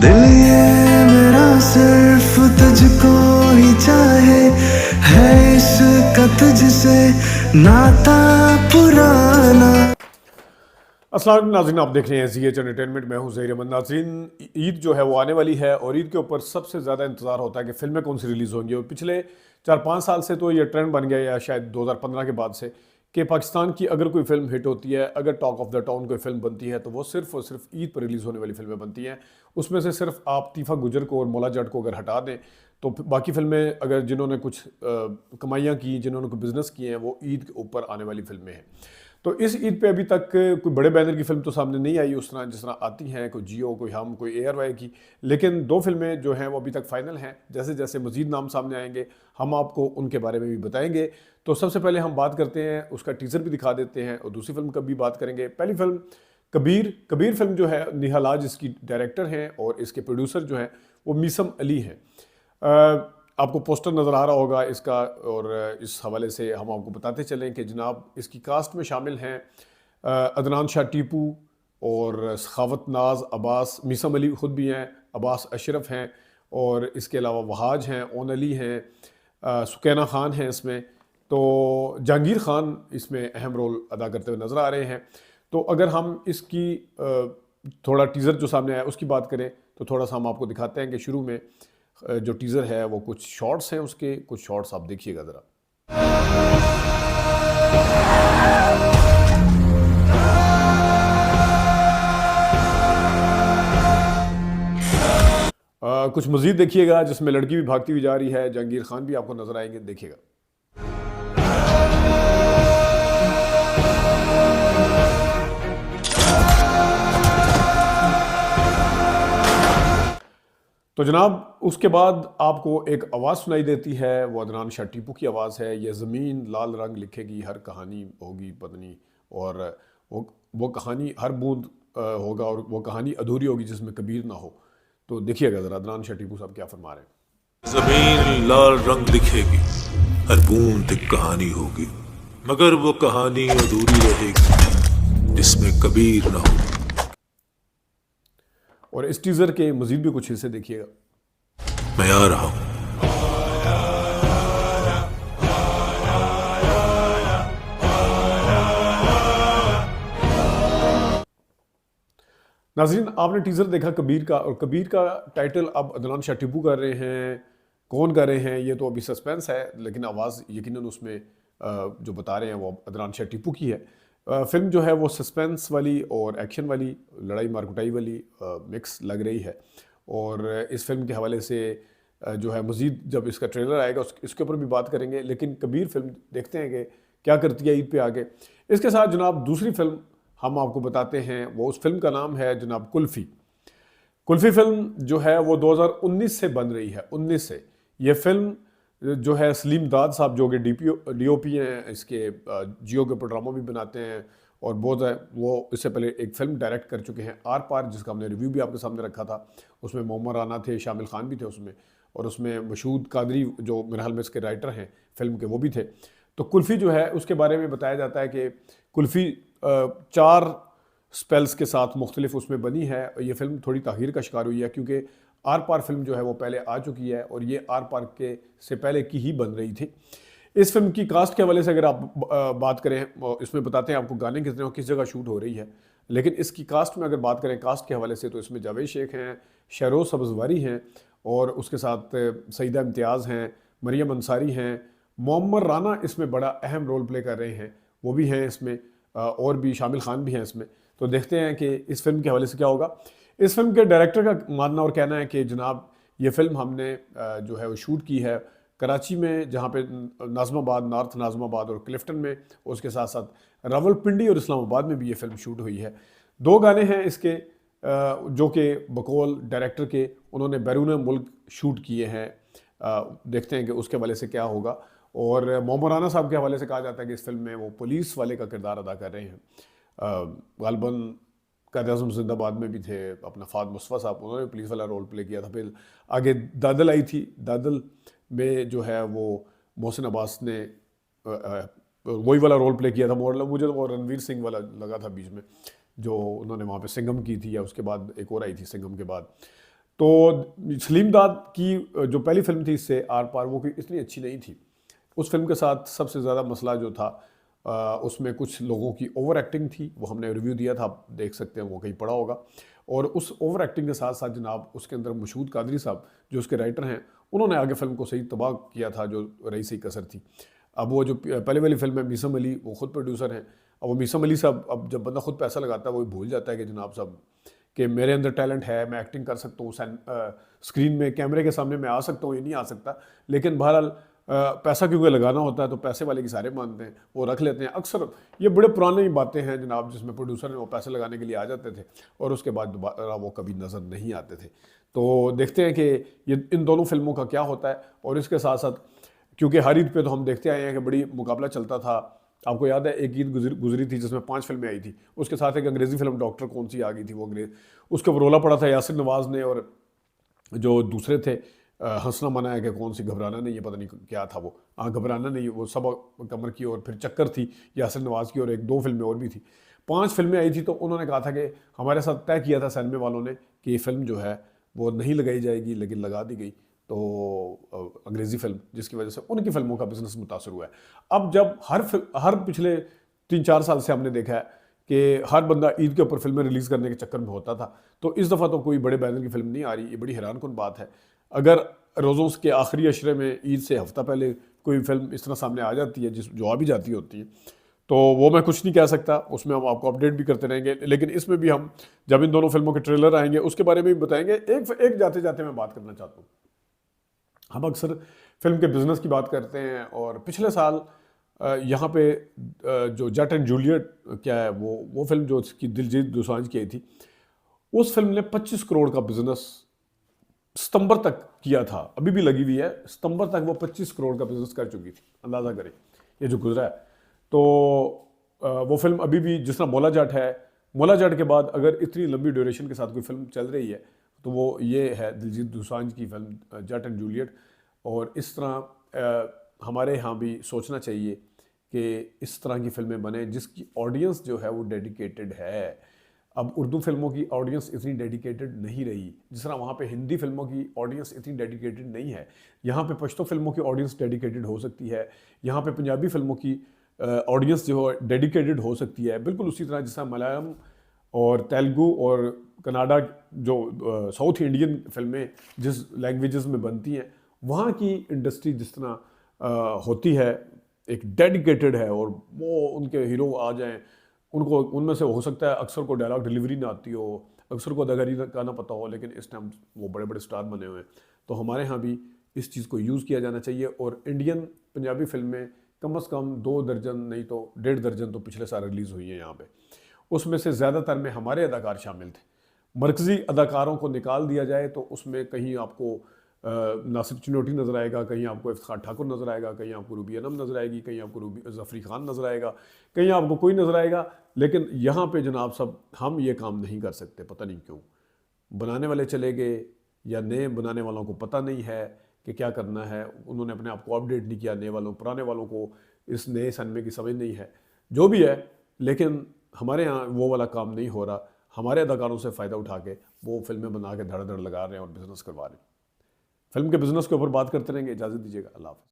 दिल ये मेरा सिर्फ तुझको ही चाहे, है इसका तुझसे नाता पुराना। अस्सलाम वालेकुम नाज़रीन, आप देख रहे हैं ज़ी एच एंटरटेनमेंट। मैं हूं ज़हीर अहमद। नाज़रीन, ईद जो है वो आने वाली है और ईद के ऊपर सबसे ज़्यादा इंतज़ार होता है कि फ़िल्में कौन सी रिलीज़ होंगी। और पिछले 4-5 साल से तो ये ट्रेंड बन गया, या शायद 2015 के बाद से, कि पाकिस्तान की अगर कोई फ़िल्म हिट होती है, अगर टॉक ऑफ द टाउन कोई फ़िल्म बनती है, तो वो सिर्फ़ और सिर्फ ईद पर रिलीज़ होने वाली फ़िल्में बनती हैं। उसमें से सिर्फ आप तीफ़ा गुजर को और मौला जट को अगर हटा दें, तो बाकी फ़िल्में अगर जिन्होंने कुछ कमाइयाँ की, जिन्होंने कोई बिज़नेस किए हैं, वो ईद के ऊपर आने वाली फ़िल्में हैं। तो इस ईद पे अभी तक कोई बड़े बैनर की फ़िल्म तो सामने नहीं आई उस तरह जिस तरह आती हैं, कोई जियो, कोई हम, कोई एयरवाई की। लेकिन 2 फ़िल्में जो हैं वो अभी तक फ़ाइनल हैं। जैसे जैसे मज़ीद नाम सामने आएंगे, हम आपको उनके बारे में भी बताएंगे। तो सबसे पहले हम बात करते हैं, उसका टीज़र भी दिखा देते हैं और दूसरी फ़िल्म का भी बात करेंगे। पहली फ़िल्म कबीर। कबीर फ़िल्म जो है, निहालाज इसकी डायरेक्टर हैं और इसके प्रोड्यूसर जो हैं वो मीसम अली हैं। आपको पोस्टर नज़र आ रहा होगा इसका, और इस हवाले से हम आपको बताते चलें कि जनाब इसकी कास्ट में शामिल हैं अदनान शाह टीपू और सखावत नाज अब्बास, मीसम अली ख़ुद भी हैं, अब्बास अशरफ हैं, और इसके अलावा वहाज हैं, ओन अली हैं, सुकैना खान हैं इसमें। तो जहांगीर खान इसमें अहम रोल अदा करते हुए नज़र आ रहे हैं। तो अगर हम इसकी थोड़ा टीज़र जो सामने आया उसकी बात करें, तो थोड़ा सा हम आपको दिखाते हैं कि शुरू में जो टीज़र है वो कुछ शॉट्स हैं, उसके कुछ शॉट्स आप देखिएगा ज़रा। कुछ मज़ीद देखिएगा जिसमें लड़की भी भागती हुई जा रही है, जहांगीर खान भी आपको नज़र आएंगे, देखिएगा। तो जनाब उसके बाद आपको एक आवाज़ सुनाई देती है, वो अदनान शाह टीपू की आवाज़ है। ये ज़मीन लाल रंग लिखेगी, हर कहानी होगी बदनी, और वो कहानी हर बूंद होगा, और वो कहानी अधूरी होगी जिसमें कबीर ना हो। तो देखिएगा ज़रा अदनान शाह टीपू साहब क्या फरमा रहे हैं। जमीन लाल रंग दिखेगी, हर बूंद एक कहानी होगी, मगर वो कहानी अधूरी रहेगी जिसमें कबीर न हो। और इस टीज़र के मज़ीद भी कुछ हिस्से देखिएगा। मैं आ रहा हूँ। नाज़रीन, आपने टीज़र देखा कबीर का, और कबीर का टाइटल अब अदनान शाह टीपू कर रहे हैं। कौन कर रहे हैं ये तो अभी सस्पेंस है, लेकिन आवाज़ यकीनन उसमें जो बता रहे हैं वो अदनान शाह टीपू की है। फ़िल्म जो है वो सस्पेंस वाली और एक्शन वाली, लड़ाई मार कुटाई वाली मिक्स लग रही है। और इस फिल्म के हवाले से जो है मज़ीद जब इसका ट्रेलर आएगा इसके ऊपर भी बात करेंगे। लेकिन कबीर फिल्म देखते हैं कि क्या करती है ईद पे आगे। इसके साथ जनाब दूसरी फिल्म हम आपको बताते हैं, वो उस फिल्म का नाम है जनाब कुल्फ़ी। कुल्फ़ी फिल्म जो है वो 2019 से बन रही है, 19 से। ये फिल्म जो है सलीम दाद साहब जो कि DOP हैं, इसके जियो के ड्रामा भी बनाते हैं, और बहुत है वो इससे पहले एक फ़िल्म डायरेक्ट कर चुके हैं आर पार, जिसका हमने रिव्यू भी आपके सामने रखा था। उसमें मोहम्मद राना थे, शामिल खान भी थे उसमें, और उसमें मशहूद कादरी जो मेरे ख्याल में इसके राइटर हैं फ़िल्म के, वो भी थे। तो कुल्फ़ी जो है उसके बारे में बताया जाता है कि कुल्फ़ी 4 स्पेल्स के साथ मुख्तलिफ उसमें बनी है। ये फ़िल्म थोड़ी ताख़ीर का शिकार हुई है क्योंकि आर पार फिल्म जो है वो पहले आ चुकी है, और ये आर पार के से पहले की ही बन रही थी। इस फिल्म की कास्ट के हवाले से अगर आप बात करें, इसमें बताते हैं आपको गाने कितने और किस जगह शूट हो रही है। लेकिन इसकी कास्ट में अगर बात करें कास्ट के हवाले से, तो इसमें जावेद शेख हैं, शहरोज़ सब्ज़वारी हैं, और उसके साथ सईदा इम्तियाज़ हैं, मरियम अंसारी हैं, मोहम्मद राना इसमें बड़ा अहम रोल प्ले कर रहे हैं, वो भी हैं इसमें, और भी शामिल खान भी हैं इसमें। तो देखते हैं कि इस फिल्म के हवाले से क्या होगा। इस फिल्म के डायरेक्टर का मानना और कहना है कि जनाब ये फ़िल्म हमने जो है वो शूट की है कराची में, जहाँ पे नाज़िमाबाद, नॉर्थ नाज़िमाबाद और क्लिफ्टन में, उसके साथ साथ रावलपिंडी और इस्लामाबाद में भी ये फ़िल्म शूट हुई है। 2 गाने हैं इसके जो कि बकौल डायरेक्टर के उन्होंने बैरून मुल्क शूट किए हैं। देखते हैं कि उसके हवाले से क्या होगा। और मोहम्मद राना साहब के हवाले से कहा जाता है कि इस फिल्म में वो पुलिस वाले का किरदार अदा कर रहे हैं। गालबन कायद-ए-आज़म जिंदाबाद में भी थे, अपना फ़ाद मुस्तफ़ा साहब, उन्होंने पुलिस वाला रोल प्ले किया था। फिर आगे दादल आई थी, दादल में जो है वो मोहसिन अब्बास ने वही वाला रोल प्ले किया था। मुझे तो वो रणवीर सिंह वाला लगा था बीच में, जो उन्होंने वहाँ पे सिंघम की थी, या उसके बाद एक और आई थी सिंघम के बाद। तो सलीम दाद की जो पहली फिल्म थी इससे आर पार, वो कोई इतनी अच्छी नहीं थी। उस फिल्म के साथ सबसे ज़्यादा मसला जो था उसमें कुछ लोगों की ओवर एक्टिंग थी, वो हमने रिव्यू दिया था, आप देख सकते हैं, वो कहीं पड़ा होगा। और उस ओवर एक्टिंग के साथ साथ जनाब उसके अंदर मशहूद कादरी साहब जो उसके राइटर हैं, उन्होंने आगे फिल्म को सही तबाह किया था, जो रही सही कसर थी। अब वो जो पहले वाली फिल्म है मीसम अली, वो खुद प्रोड्यूसर हैं। अब वो मीसम अली साहब, अब जब बंदा खुद पैसा लगाता है वो भूल जाता है कि जनाब साहब कि मेरे अंदर टैलेंट है, मैं एक्टिंग कर सकता हूँ, स्क्रीन में कैमरे के सामने मैं आ सकता हूँ, ये नहीं आ सकता। लेकिन बहरहाल पैसा क्योंकि लगाना होता है तो पैसे वाले की सारे मानते हैं, वो रख लेते हैं। अक्सर ये बड़े पुराने ही बातें हैं जनाब, जिसमें प्रोड्यूसर ने वो पैसे लगाने के लिए आ जाते थे और उसके बाद दोबारा वो कभी नज़र नहीं आते थे। तो देखते हैं कि ये इन दोनों फिल्मों का क्या होता है। और इसके साथ साथ क्योंकि हर ईद पे तो हम देखते आए हैं कि बड़ी मुकाबला चलता था। आपको याद है एक ईद गुजरी थी जिसमें 5 फिल्में आई थी, उसके साथ एक अंग्रेज़ी फिल्म डॉक्टर कौन सी आ गई थी, वो अंग्रेज, उसके ऊपर रोला पड़ा था यासिर नवाज़ ने, और जो दूसरे थे हंसना मना है कि कौन सी, घबराना नहीं, ये पता नहीं क्या था वो, हाँ घबराना नहीं, वो सब कमर की, और फिर चक्कर थी यासिर नवाज़ की, और 1-2 फिल्में और भी थी। 5 फिल्में आई थी। तो उन्होंने कहा था कि हमारे साथ तय किया था सिनेमा वालों ने कि ये फिल्म जो है वो नहीं लगाई जाएगी, लेकिन लगा दी गई। तो अंग्रेज़ी फिल्म, जिसकी वजह से उनकी फिल्मों का बिजनेस मुतासर हुआ है। अब जब हर पिछले 3-4 साल से हमने देखा है कि हर बंदा ईद के ऊपर फिल्में रिलीज़ करने के चक्कर में होता था, तो इस दफ़ा तो कोई बड़े बैनर की फिल्म नहीं आ रही। ये बड़ी हैरानकुन बात है। अगर रोज़ों के आखिरी अशरे में ईद से हफ्ता पहले कोई फिल्म इस तरह सामने आ जाती है, जो आ भी जाती होती है, तो वो मैं कुछ नहीं कह सकता, उसमें हम आपको अपडेट भी करते रहेंगे। लेकिन इसमें भी हम जब इन दोनों फिल्मों के ट्रेलर आएंगे उसके बारे में भी बताएंगे। एक जाते जाते मैं बात करना चाहता हूँ, हम अक्सर फिल्म के बिज़नेस की बात करते हैं, और पिछले साल यहाँ पे जो जट एंड जूलियट क्या है, वो फिल्म जो उसकी दिलजीत दोसांझ की आई थी, उस फिल्म ने 25 करोड़ का बिजनेस सितंबर तक किया था। अभी भी लगी हुई है, सितंबर तक वो 25 करोड़ का बिजनेस कर चुकी थी। अंदाज़ा करें ये जो गुजरा है। तो वो फिल्म अभी भी, जिस तरह मौला जट है, मौला जट के बाद अगर इतनी लंबी ड्यूरेशन के साथ कोई फिल्म चल रही है तो वो ये है दिलजीत दोसांझ की फिल्म जट एंड जूलियट। और इस तरह हमारे यहाँ भी सोचना चाहिए कि इस तरह की फिल्में बने जिसकी ऑडियंस जो है वो डेडिकेटेड है। अब उर्दू फिल्मों की ऑडियंस इतनी डेडिकेटेड नहीं रही, जिस तरह वहाँ पे हिंदी फिल्मों की ऑडियंस इतनी डेडिकेटेड नहीं है। यहाँ पे पश्तो फिल्मों की ऑडियंस डेडिकेटेड हो सकती है, यहाँ पे पंजाबी फिल्मों की ऑडियंस जो है डेडिकेटेड हो सकती है। बिल्कुल उसी तरह जिस तरह मलयालम और तेलुगु और कनाडा, जो साउथ इंडियन फिल्में जिस लैंग्वेजेस में बनती हैं, वहाँ की इंडस्ट्री जिस तरह होती है, एक डेडिकेटेड है, और वो उनके हीरो आ जाएं, उनको उनमें से हो सकता है अक्सर को डायलॉग डिलीवरी ना आती हो, अक्सर को अदाकारी का ना पता हो, लेकिन इस टाइम वो बड़े बड़े स्टार बने हुए हैं। तो हमारे यहाँ भी इस चीज़ को यूज़ किया जाना चाहिए। और इंडियन पंजाबी फिल्में कम से कम 2 दर्जन नहीं तो 1.5 दर्जन तो पिछले साल रिलीज़ हुई है यहाँ पे। उसमें से ज़्यादातर में हमारे अदाकार शामिल थे। मरकज़ी अदाकारों को निकाल दिया जाए तो उसमें कहीं आपको नासिर चिनोटी नज़र आएगा, कहीं आपको इफ्तिखार ठाकुर नज़र आएगा, कहीं आपको रूबी अनम नज़र आएगी, कहीं आपको ज़फ़री खान नज़र आएगा, कहीं आपको कोई नज़र आएगा। लेकिन यहाँ पे जनाब सब हम ये काम नहीं कर सकते, पता नहीं क्यों। बनाने वाले चले गए, या नए बनाने वालों को पता नहीं है कि क्या करना है, उन्होंने अपने आप को अपडेट नहीं किया, नए वालों पुराने वालों को इस नए सिनेमे की समझ नहीं है, जो भी है। लेकिन हमारे यहाँ वो वाला काम नहीं हो रहा। हमारे अदाकारों से फ़ायदा उठा के वो फिल्में बना के धड़ धड़ लगा रहे हैं और बिज़नेस करवा रहे हैं। फिल्म के बिज़नेस के ऊपर बात करते रहेंगे। इजाज़त दीजिएगा, अल्लाह हाफ़िज़।